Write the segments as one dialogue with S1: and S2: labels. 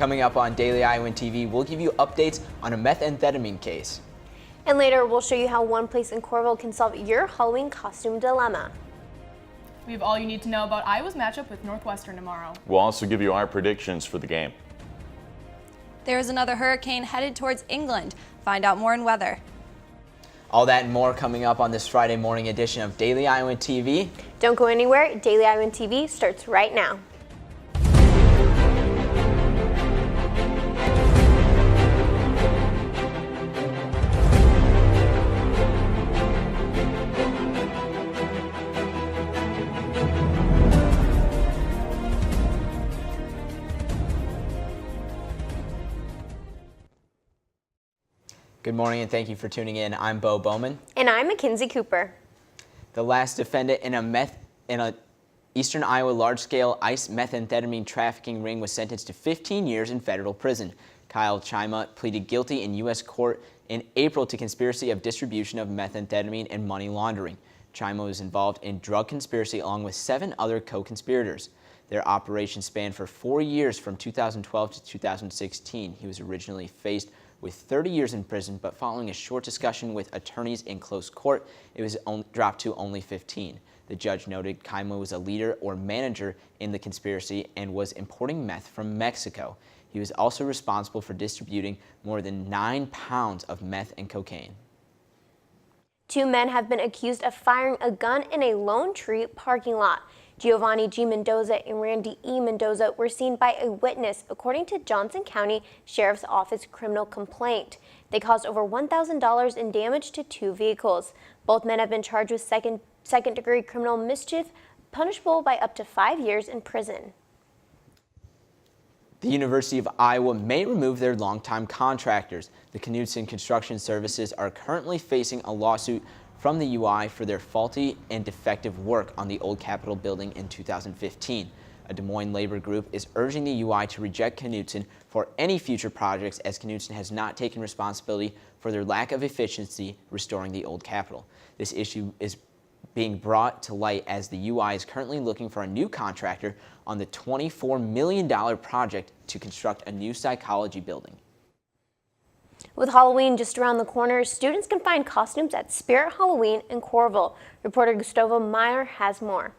S1: Coming up on Daily Iowan TV, we'll give you updates on a methamphetamine case.
S2: And later, we'll show you how one place in Coralville can solve your Halloween costume dilemma.
S3: We have all you need to know about Iowa's matchup with Northwestern tomorrow.
S4: We'll also give you our predictions for the game.
S5: There is another hurricane headed towards England. Find out more in weather.
S1: All that and more coming up on this Friday morning edition of Daily Iowan TV.
S2: Don't go anywhere. Daily Iowan TV starts right now.
S1: Good morning and thank you for tuning in. I'm Bo Bowman.
S2: And I'm Mackenzie Cooper.
S1: The last defendant in a Eastern Iowa large-scale ice methamphetamine trafficking ring was sentenced to 15 years in federal prison. Kyle Chima pleaded guilty in U.S. court in April to conspiracy of distribution of methamphetamine and money laundering. Chima was involved in drug conspiracy along with 7 other co-conspirators. Their operation spanned for 4 years from 2012 to 2016. He was originally faced with 30 years in prison, but following a short discussion with attorneys in close court, it was dropped to only 15. The judge noted Kaimo was a leader or manager in the conspiracy and was importing meth from Mexico. He was also responsible for distributing more than 9 pounds of meth and cocaine.
S2: 2 men have been accused of firing a gun in a Lone Tree parking lot. Giovanni G. Mendoza and Randy E. Mendoza were seen by a witness, according to Johnson County Sheriff's Office criminal complaint. They caused over $1,000 in damage to 2 vehicles. Both men have been charged with second-degree criminal mischief, punishable by up to 5 years in prison.
S1: The University of Iowa may remove their longtime contractors. The Knutson Construction Services are currently facing a lawsuit from the UI for their faulty and defective work on the old Capitol building in 2015. A Des Moines labor group is urging the UI to reject Knutson for any future projects, as Knutson has not taken responsibility for their lack of efficiency restoring the old Capitol. This issue is being brought to light as the UI is currently looking for a new contractor on the $24 million project to construct a new psychology building.
S2: With Halloween just around the corner, students can find costumes at Spirit Halloween in Coralville. Reporter Gustavo Meyer has more.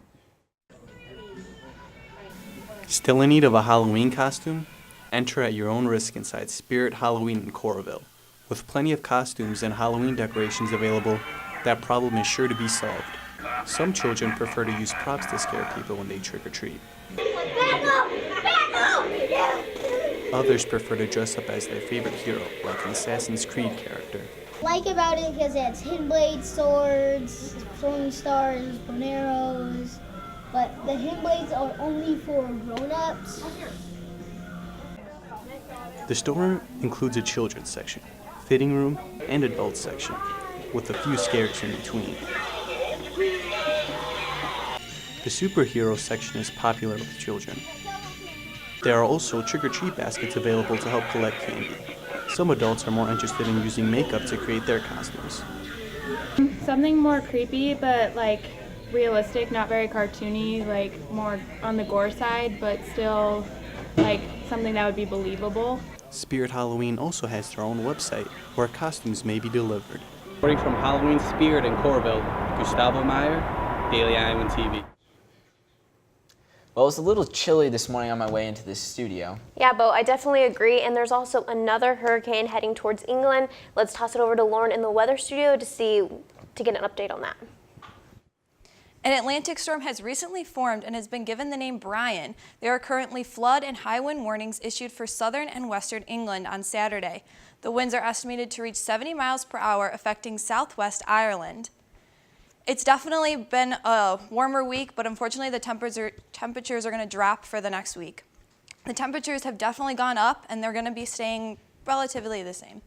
S6: Still in need of a Halloween costume? Enter at your own risk inside Spirit Halloween in Coralville. With plenty of costumes and Halloween decorations available, that problem is sure to be solved. Some children prefer to use props to scare people when they trick-or-treat. Others prefer to dress up as their favorite hero, like an Assassin's Creed character.
S7: Like about it because it has hidden blades, swords, throwing stars, bow and arrows, but the hidden blades are only for grown-ups.
S6: The store includes a children's section, fitting room, and adult section, with a few scares in between. The superhero section is popular with children. There are also trick-or-treat baskets available to help collect candy. Some adults are more interested in using makeup to create their costumes.
S8: Something more creepy, but like realistic, not very cartoony, like more on the gore side, but still like something that would be believable.
S6: Spirit Halloween also has their own website where costumes may be delivered.
S9: Reporting from Halloween Spirit in Coralville, Gustavo Meyer, Daily Iowan TV.
S1: Well, it's a little chilly this morning on my way into this studio.
S2: Yeah, Bo, I definitely agree. And there's also another hurricane heading towards England. Let's toss it over to Lauren in the weather studio to get an update on that.
S5: An Atlantic storm has recently formed and has been given the name Brian. There are currently flood and high wind warnings issued for southern and western England on Saturday. The winds are estimated to reach 70 miles per hour, affecting southwest Ireland. It's definitely been a warmer week, but unfortunately the temperatures are going to drop for the next week. The temperatures have definitely gone up, and they're going to be staying relatively the same.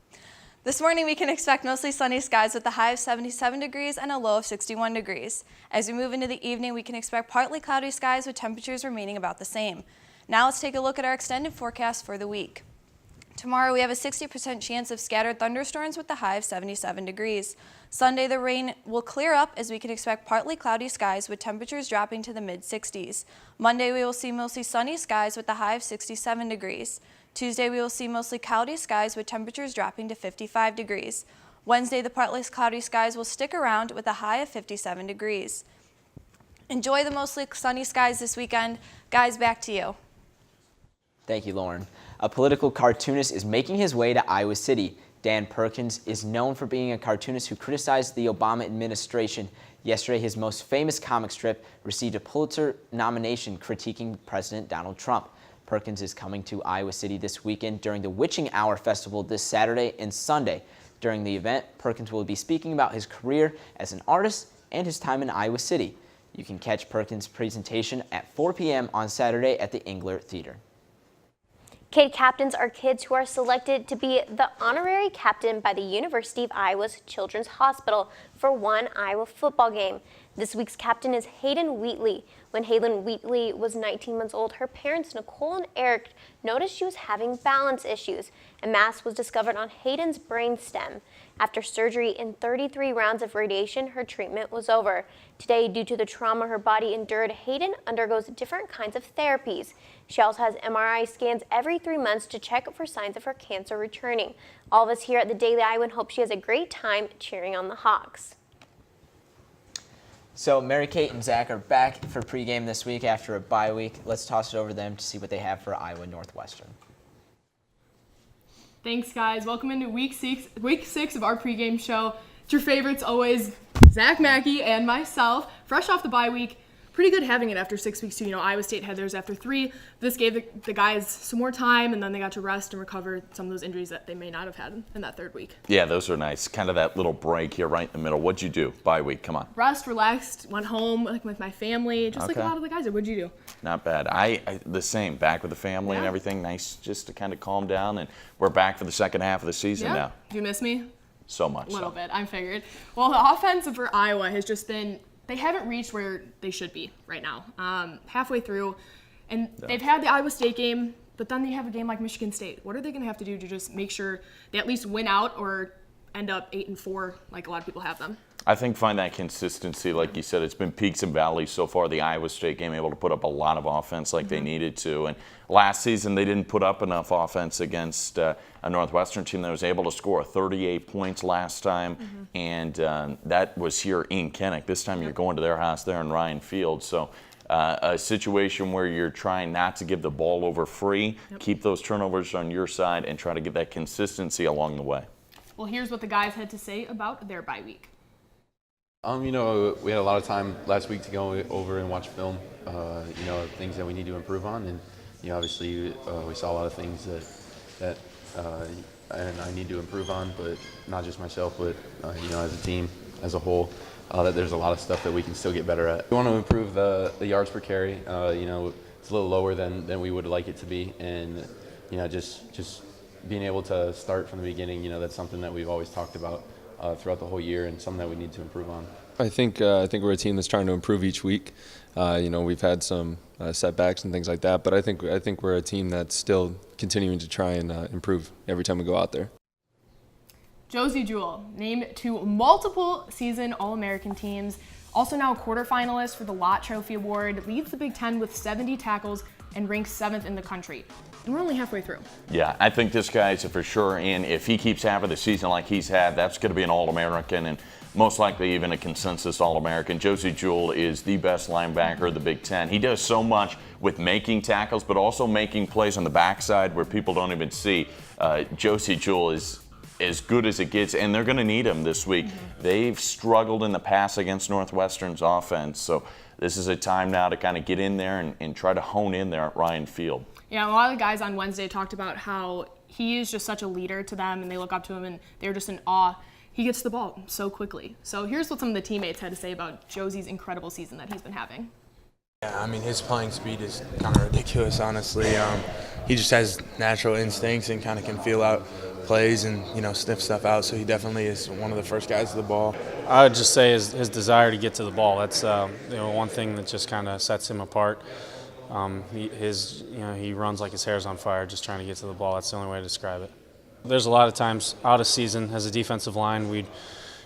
S5: This morning we can expect mostly sunny skies with a high of 77 degrees and a low of 61 degrees. As we move into the evening, we can expect partly cloudy skies with temperatures remaining about the same. Now let's take a look at our extended forecast for the week. Tomorrow we have a 60% chance of scattered thunderstorms with a high of 77 degrees. Sunday the rain will clear up as we can expect partly cloudy skies with temperatures dropping to the mid-60s. Monday we will see mostly sunny skies with a high of 67 degrees. Tuesday, we will see mostly cloudy skies with temperatures dropping to 55 degrees. Wednesday, the partly cloudy skies will stick around with a high of 57 degrees. Enjoy the mostly sunny skies this weekend. Guys, back to you.
S1: Thank you, Lauren. A political cartoonist is making his way to Iowa City. Dan Perkins is known for being a cartoonist who criticized the Obama administration. Yesterday, his most famous comic strip received a Pulitzer nomination critiquing President Donald Trump. Perkins is coming to Iowa City this weekend during the Witching Hour Festival this Saturday and Sunday. During the event, Perkins will be speaking about his career as an artist and his time in Iowa City. You can catch Perkins' presentation at 4 p.m. on Saturday at the Engler Theater.
S2: Kid captains are kids who are selected to be the honorary captain by the University of Iowa's Children's Hospital for one Iowa football game. This week's captain is Hayden Wheatley. When Hayden Wheatley was 19 months old, her parents, Nicole and Eric, noticed she was having balance issues. A mass was discovered on Hayden's brainstem. After surgery and 33 rounds of radiation, her treatment was over. Today, due to the trauma her body endured, Hayden undergoes different kinds of therapies. She also has MRI scans every 3 months to check for signs of her cancer returning. All of us here at the Daily Iowan hope she has a great time cheering on the Hawks.
S1: So Mary Kate and Zach are back for pregame this week after a bye week. Let's toss it over to them to see what they have for Iowa Northwestern.
S3: Thanks, guys. Welcome into week six of our pregame show. It's your favorites always, Zach Mackey and myself. Fresh off the bye week, pretty good having it after 6 weeks too. You know, Iowa State had theirs after 3. This gave the guys some more time, and then they got to rest and recover some of those injuries that they may not have had in that 3rd week.
S4: Yeah, those are nice. Kind of that little break here right in the middle. What'd you do? Bye week, come on.
S3: Rest, relaxed, went home with my family, just like a lot of the guys. What'd you do?
S4: Not bad. I the same. Back with the family and everything. Nice just to kind of calm down, and we're back for the second half of the season now.
S3: Do you miss me?
S4: So much.
S3: A little bit, I figured. Well, the offense for Iowa has just been, they haven't reached where they should be right now. Halfway through, and they've had the Iowa State game, but then they have a game like Michigan State. What are they going to have to do to just make sure they at least win out or end up 8-4 like a lot of people have them?
S4: I think find that consistency, like you said, it's been peaks and valleys so far. The Iowa State game able to put up a lot of offense like they needed to. And last season they didn't put up enough offense against a Northwestern team that was able to score 38 points last time. And that was here in Kenneck. This time you're going to their house there in Ryan Field. So a situation where you're trying not to give the ball over free, keep those turnovers on your side, and try to get that consistency along the way.
S3: Well, here's what the guys had to say about their bye week.
S10: You know, we had a lot of time last week to go over and watch film, you know, things that we need to improve on. And, you know, obviously we saw a lot of things that and I need to improve on, but not just myself, but, you know, as a team, as a whole, that there's a lot of stuff that we can still get better at. We want to improve the yards per carry. You know, it's a little lower than we would like it to be. And, you know, just being able to start from the beginning, you know, that's something that we've always talked about throughout the whole year, and something that we need to improve on.
S11: I think we're a team that's trying to improve each week. You know, we've had some setbacks and things like that, but I think we're a team that's still continuing to try and improve every time we go out there.
S3: Josie Jewell, named to multiple season All-American teams, also now a quarterfinalist for the Lott Trophy Award, leads the Big Ten with 70 tackles and ranks 7th in the country. And we're only halfway through.
S4: Yeah, I think this guy's for sure in. If he keeps having the season like he's had, that's going to be an All-American and most likely even a consensus All-American. Josie Jewell is the best linebacker of the Big Ten. He does so much with making tackles, but also making plays on the backside where people don't even see. Josie Jewell is as good as it gets, and they're going to need him this week. They've struggled in the pass against Northwestern's offense, so this is a time now to kind of get in there and try to hone in there at Ryan Field.
S3: Yeah, a lot of the guys on Wednesday talked about how he is just such a leader to them, and they look up to him, and they're just in awe. He gets the ball so quickly. So here's what some of the teammates had to say about Josie's incredible season that he's been having.
S12: Yeah, I mean, his playing speed is kind of ridiculous, honestly. He just has natural instincts and kind of can feel out plays and, you know, sniff stuff out. So he definitely is one of the first guys to the ball.
S13: I would just say his desire to get to the ball. That's you know, one thing that just kind of sets him apart. He runs like his hair's on fire just trying to get to the ball. That's the only way to describe it. There's a lot of times out of season as a defensive line, we'd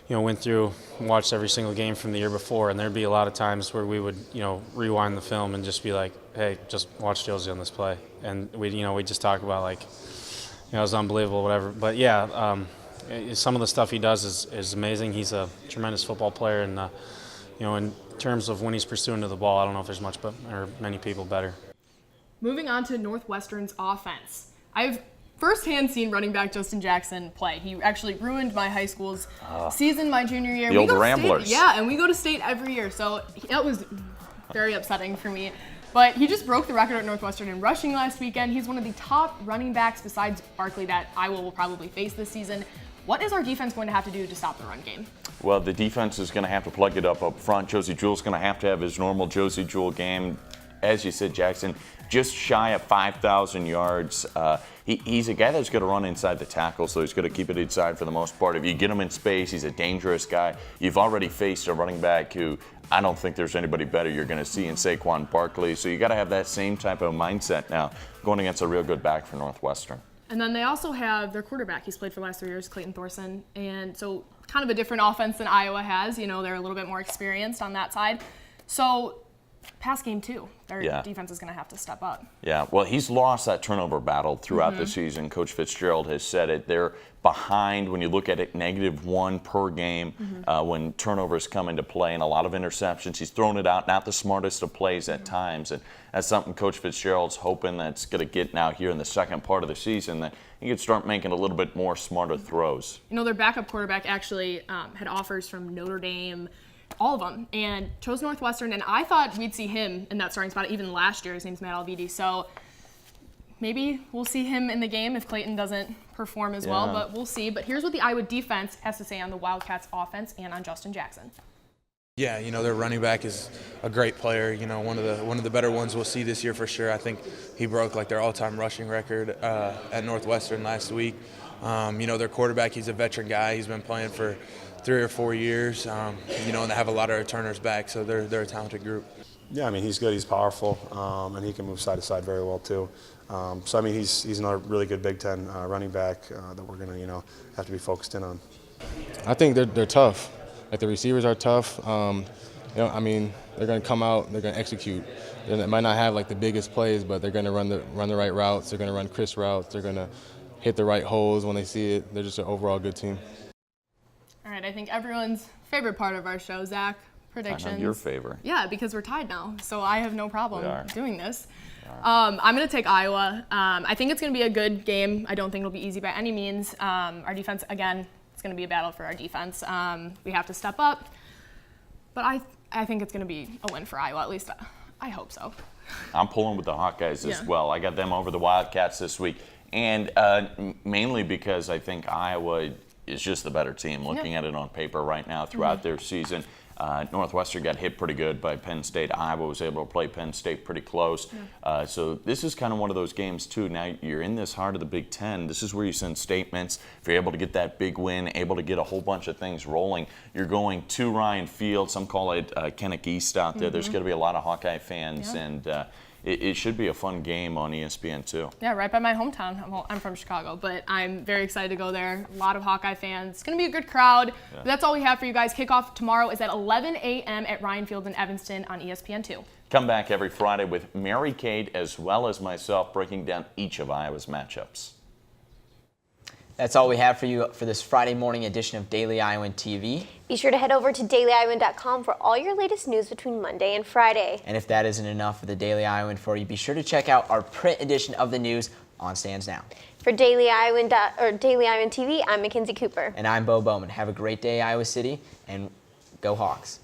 S13: went through and watched every single game from the year before, and there'd be a lot of times where we would, rewind the film and just be like, hey, just watch Josie on this play. And we just talk about like, it was unbelievable, whatever. But yeah, some of the stuff he does is amazing. He's a tremendous football player, and in terms of when he's pursuing to the ball, I don't know if there's many people better.
S3: Moving on to Northwestern's offense. I've firsthand seen running back Justin Jackson play. He actually ruined my high school's season my junior year.
S4: The old Ramblers.
S3: And we go to state every year, so that was very upsetting for me. But he just broke the record at Northwestern in rushing last weekend. He's one of the top running backs besides Barkley that Iowa will probably face this season. What is our defense going to have to do to stop the run game?
S4: Well, the defense is going to have to plug it up front. Josie Jewell's going to have his normal Josie Jewell game. As you said, Jackson, just shy of 5,000 yards. He's a guy that's going to run inside the tackle, so he's going to keep it inside for the most part. If you get him in space, he's a dangerous guy. You've already faced a running back who I don't think there's anybody better you're going to see in Saquon Barkley. So you got to have that same type of mindset now going against a real good back for Northwestern.
S3: And then they also have their quarterback. He's played for the last 3 years, Clayton Thorson. And so kind of a different offense than Iowa has. They're a little bit more experienced on that side. So pass game too. Their defense is going to have to step up.
S4: Yeah, well, he's lost that turnover battle throughout the season. Coach Fitzgerald has said it. They're behind when you look at it, -1 per game when turnovers come into play, and a lot of interceptions. He's thrown it out, not the smartest of plays at times, and that's something Coach Fitzgerald's hoping that's going to get now here in the second part of the season, that he could start making a little bit more smarter throws.
S3: Their backup quarterback actually had offers from Notre Dame, all of them, and chose Northwestern, and I thought we'd see him in that starting spot even last year. His name's Matt Alvidi, so maybe we'll see him in the game if Clayton doesn't perform as well, but we'll see. But here's what the Iowa defense has to say on the Wildcats offense and on Justin Jackson.
S12: Yeah, their running back is a great player. One of the better ones we'll see this year for sure. I think he broke their all-time rushing record at Northwestern last week. Their quarterback, he's a veteran guy. He's been playing for 3 or 4 years. And they have a lot of returners back, so they're a talented group.
S14: Yeah, he's good. He's powerful, and he can move side to side very well too. He's another really good Big Ten running back that we're gonna have to be focused in on.
S15: I think they're tough. The receivers are tough. They're gonna come out. They're gonna execute. They might not have the biggest plays, but they're gonna run the right routes. They're gonna run crisp routes. They're gonna hit the right holes when they see it. They're just an overall good team. All right,
S3: I think everyone's favorite part of our show, Zach, predictions.
S4: I know your favorite.
S3: Yeah, because we're tied now, so I have no problem doing this. I'm going to take Iowa. I think it's going to be a good game. I don't think it'll be easy by any means. Our defense, again, it's going to be a battle for our defense. We have to step up, but I think it's going to be a win for Iowa, at least I hope so.
S4: I'm pulling with the Hawkeyes as well. I got them over the Wildcats this week, and mainly because I think Iowa is just the better team looking at it on paper right now throughout their season. Northwestern got hit pretty good by Penn State. Iowa was able to play Penn State pretty close. So this is kind of one of those games too. Now you're in this heart of the Big Ten. This is where you send statements. If you're able to get that big win, able to get a whole bunch of things rolling, you're going to Ryan Field. Some call it Kenneck East out there. There's going to be a lot of Hawkeye fans, and it should be a fun game on ESPN too. Yeah, right by my hometown. Well, I'm from Chicago, but I'm very excited to go there. A lot of Hawkeye fans. It's going to be a good crowd. Yeah. That's all we have for you guys. Kickoff tomorrow is at 11 a.m. at Ryan Field in Evanston on ESPN2. Come back every Friday with Mary Kate as well as myself breaking down each of Iowa's matchups. That's all we have for you for this Friday morning edition of Daily Iowan TV. Be sure to head over to dailyiowan.com for all your latest news between Monday and Friday. And if that isn't enough for the Daily Iowan for you, be sure to check out our print edition of the news on Stands Now. For Daily Iowan TV, I'm Mackenzie Cooper. And I'm Bo Bowman. Have a great day, Iowa City, and go Hawks.